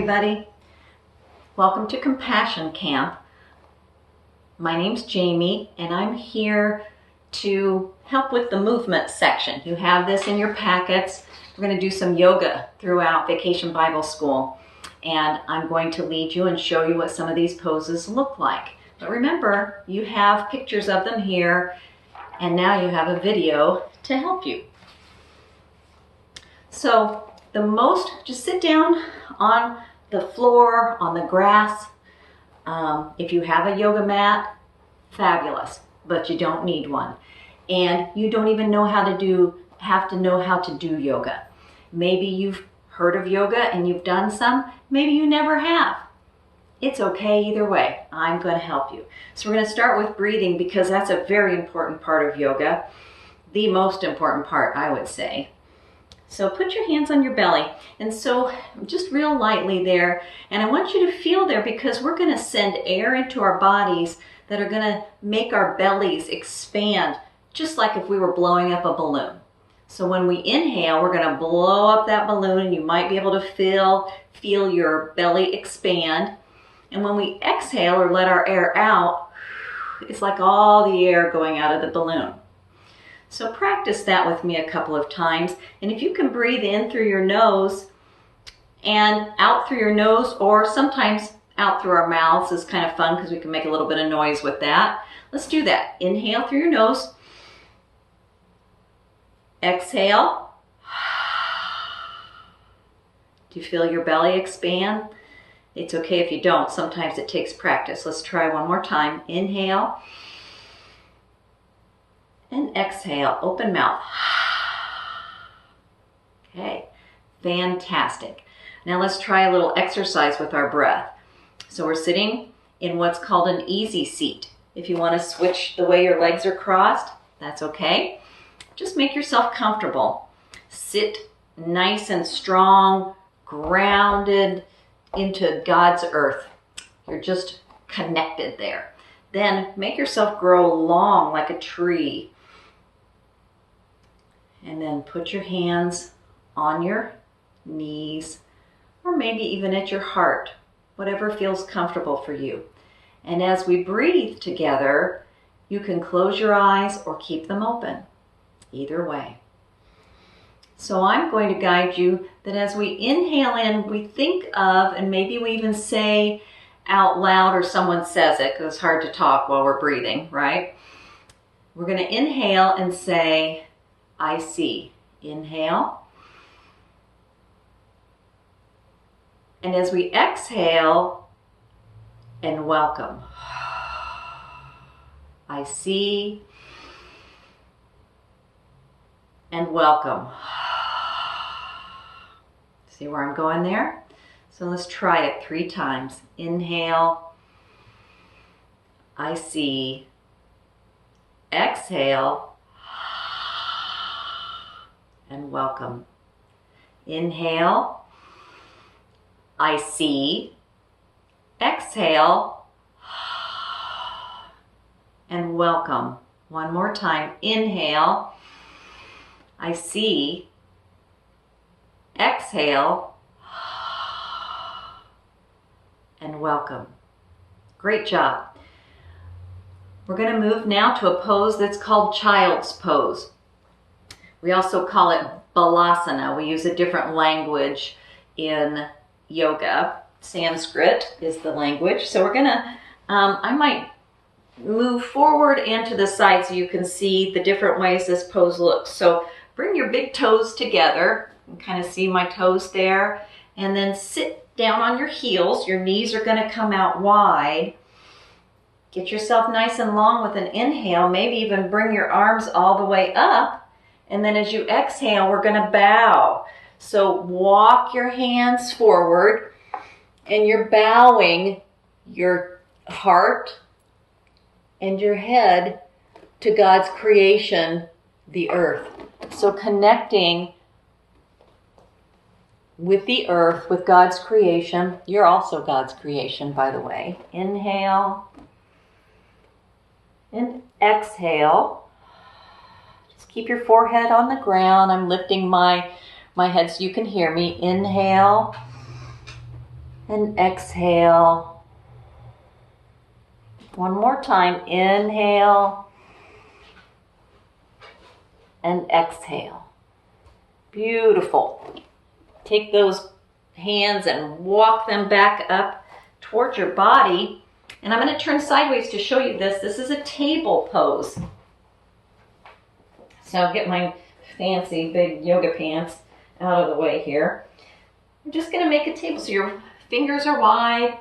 everybody. Welcome to Compassion Camp. My name's Jamie and I'm here to help with the movement section. You have this in your packets. We're going to do some yoga throughout Vacation Bible School, and I'm going to lead you and show you what some of these poses look like. But remember, you have pictures of them here, and now you have a video to help you. So just sit down on the floor, on the grass. If you have a yoga mat, fabulous, but you don't need one. And you don't even have to know how to do yoga. Maybe you've heard of yoga and you've done some, maybe you never have. It's okay either way. I'm going to help you. So we're going to start with breathing because that's a very important part of yoga. The most important part, I would say. So put your hands on your belly, and so just real lightly there, and I want you to feel there because we're going to send air into our bodies that are going to make our bellies expand, just like if we were blowing up a balloon. So when we inhale, we're going to blow up that balloon, and you might be able to feel your belly expand. And when we exhale or let our air out, it's like all the air going out of the balloon. So practice that with me a couple of times. And if you can breathe in through your nose and out through your nose, or sometimes out through our mouths is kind of fun because we can make a little bit of noise with that. Let's do that. Inhale through your nose. Exhale. Do you feel your belly expand? It's okay if you don't. Sometimes it takes practice. Let's try one more time. Inhale. And exhale, open mouth. Okay, fantastic. Now let's try a little exercise with our breath. So we're sitting in what's called an easy seat. If you want to switch the way your legs are crossed, that's okay. Just make yourself comfortable. Sit nice and strong, grounded into God's earth. You're just connected there. Then make yourself grow long like a tree. And then put your hands on your knees, or maybe even at your heart, whatever feels comfortable for you. And as we breathe together, you can close your eyes or keep them open, either way. So I'm going to guide you that as we inhale in, we think of, and maybe we even say out loud, or someone says it, because it's hard to talk while we're breathing, right? We're going to inhale and say, I see. Inhale. And as we exhale, and welcome. I see. And welcome. See where I'm going there? So let's try it 3 times. Inhale. I see. Exhale. And welcome. Inhale. I see. Exhale. And welcome. One more time. Inhale. I see. Exhale. And welcome. Great job. We're going to move now to a pose that's called child's pose. We also call it balasana. We use a different language in yoga. Sanskrit is the language. So we're going to, I might move forward and to the side so you can see the different ways this pose looks. So bring your big toes together. You can kind of see my toes there. And then sit down on your heels. Your knees are going to come out wide. Get yourself nice and long with an inhale. Maybe even bring your arms all the way up. And then as you exhale, we're going to bow. So walk your hands forward, and you're bowing your heart and your head to God's creation, the earth. So connecting with the earth, with God's creation. You're also God's creation, by the way. Inhale and exhale. Keep your forehead on the ground. I'm lifting my head so you can hear me. Inhale and exhale. One more time, inhale and exhale. Beautiful. Take those hands and walk them back up towards your body. And I'm going to turn sideways to show you this. This is a table pose. So I'll get my fancy big yoga pants out of the way here. I'm just going to make a table so your fingers are wide.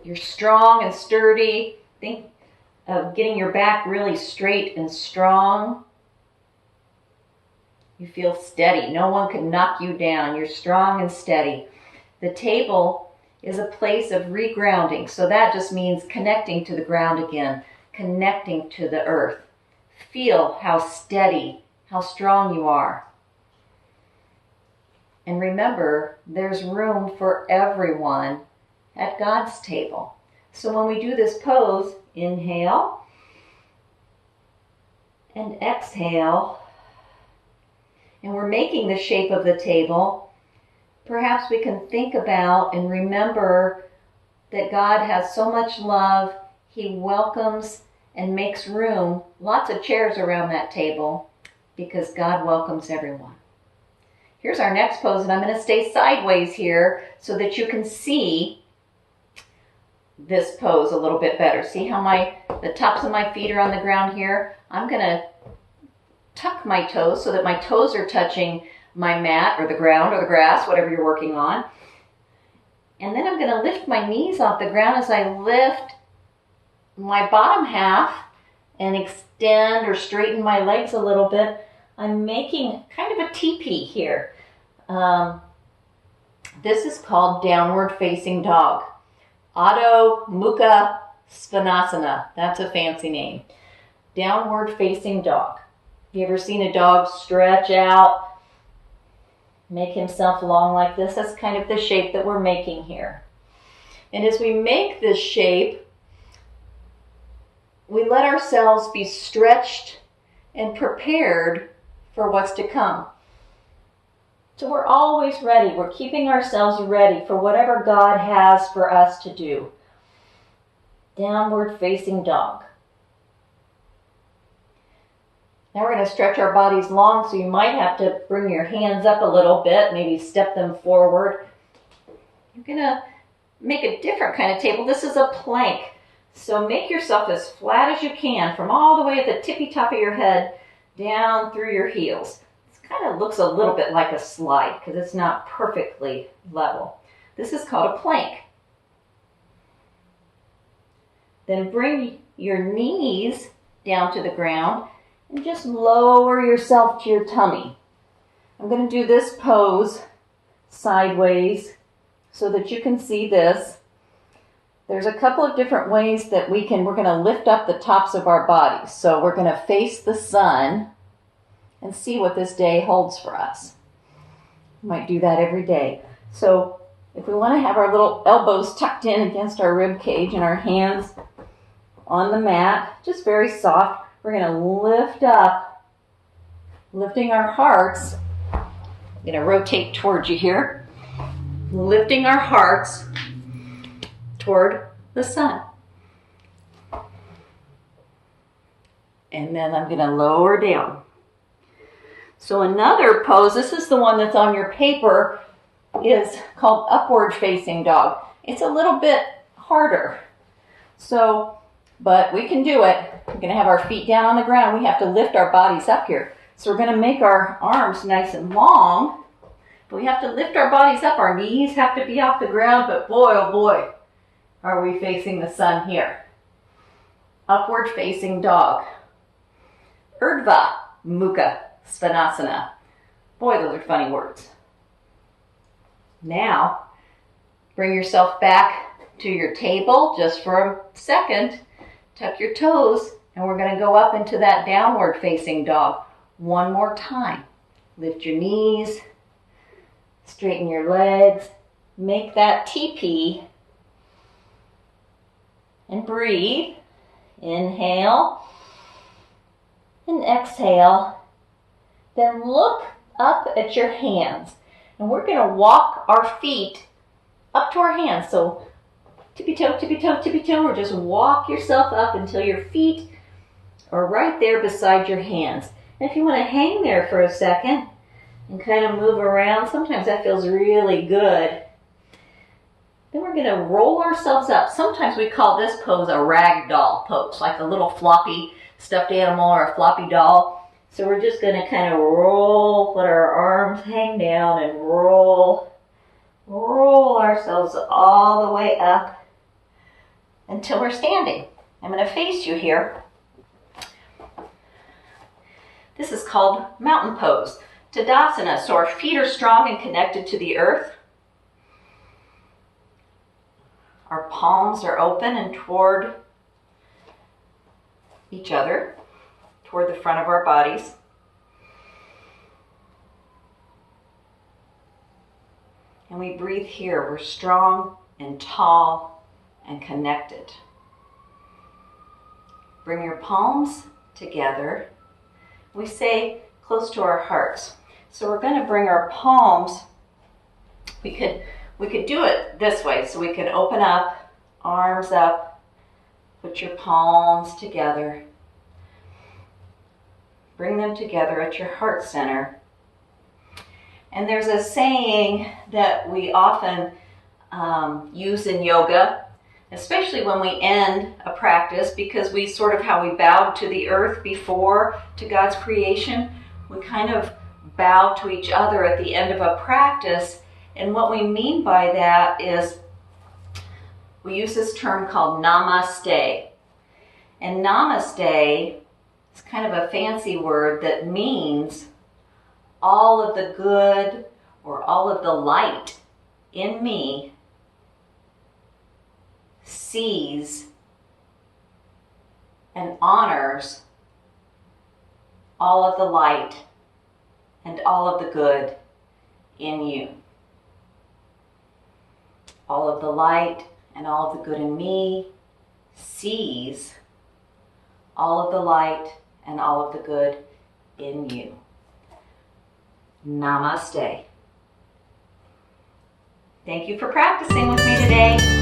You're strong and sturdy. Think of getting your back really straight and strong. You feel steady. No one can knock you down. You're strong and steady. The table is a place of regrounding. So that just means connecting to the ground again, connecting to the earth. Feel how steady, how strong you are. And remember, there's room for everyone at God's table. So when we do this pose, inhale and exhale, and we're making the shape of the table, perhaps we can think about and remember that God has so much love. He welcomes and makes room, lots of chairs around that table, because God welcomes everyone. Here's our next pose, and I'm going to stay sideways here so that you can see this pose a little bit better. See how the tops of my feet are on the ground here? I'm going to tuck my toes so that my toes are touching my mat or the ground or the grass, whatever you're working on. And then I'm going to lift my knees off the ground as I lift my bottom half and extend or straighten my legs a little bit. I'm making kind of a teepee here. This is called downward facing dog. Adho Mukha Svanasana. That's a fancy name. Downward facing dog. Have you ever seen a dog stretch out, make himself long like this? That's kind of the shape that we're making here. And as we make this shape, we let ourselves be stretched and prepared for what's to come. So we're always ready. We're keeping ourselves ready for whatever God has for us to do. Downward facing dog. Now we're going to stretch our bodies long, so you might have to bring your hands up a little bit, maybe step them forward. You're going to make a different kind of table. This is a plank. So make yourself as flat as you can from all the way at the tippy top of your head down through your heels. This kind of looks a little bit like a slide because it's not perfectly level. This is called a plank. Then bring your knees down to the ground and just lower yourself to your tummy. I'm going to do this pose sideways so that you can see this. There's a couple of different ways that we're going to lift up the tops of our bodies. So we're going to face the sun and see what this day holds for us. We might do that every day. So if we want to have our little elbows tucked in against our rib cage and our hands on the mat, just very soft, we're going to lift up, lifting our hearts. I'm going to rotate towards you here. Lifting our hearts toward the sun. And then I'm going to lower down. So another pose, this is the one that's on your paper, is called upward facing dog. It's a little bit harder. But we can do it. We're going to have our feet down on the ground. We have to lift our bodies up here. So we're going to make our arms nice and long. But we have to lift our bodies up. Our knees have to be off the ground. But boy, oh boy, are we facing the sun here. Upward facing dog. Urdhva Mukha Svanasana. Boy, those are funny words. Now, bring yourself back to your table just for a second. Tuck your toes, and we're going to go up into that downward facing dog. One more time. Lift your knees, straighten your legs, make that teepee, and breathe. Inhale and exhale. Then look up at your hands And we're going to walk our feet up to our hands. So tippy toe, tippy toe, tippy toe, or just walk yourself up until your feet are right there beside your hands. And if you want to hang there for a second and kind of move around, sometimes that feels really good. Then we're going to roll ourselves up. Sometimes we call this pose a rag doll pose, like a little floppy stuffed animal or a floppy doll. So we're just going to kind of roll, let our arms hang down and roll ourselves all the way up until we're standing. I'm going to face you here. This is called mountain pose, Tadasana. So our feet are strong and connected to the earth. Our palms are open and toward each other, toward the front of our bodies. And we breathe here. We're strong and tall and connected. Bring your palms together. We say close to our hearts. So we're going to bring our palms. We could do it this way. So we can open up, arms up, put your palms together. Bring them together at your heart center. And there's a saying that we often use in yoga, especially when we end a practice, because we sort of how we bowed to the earth before, to God's creation. We kind of bow to each other at the end of a practice. And what we mean by that is we use this term called Namaste. And Namaste is kind of a fancy word that means all of the good or all of the light in me sees and honors all of the light and all of the good in you. All of the light and all of the good in me sees all of the light and all of the good in you. Namaste. Thank you for practicing with me today.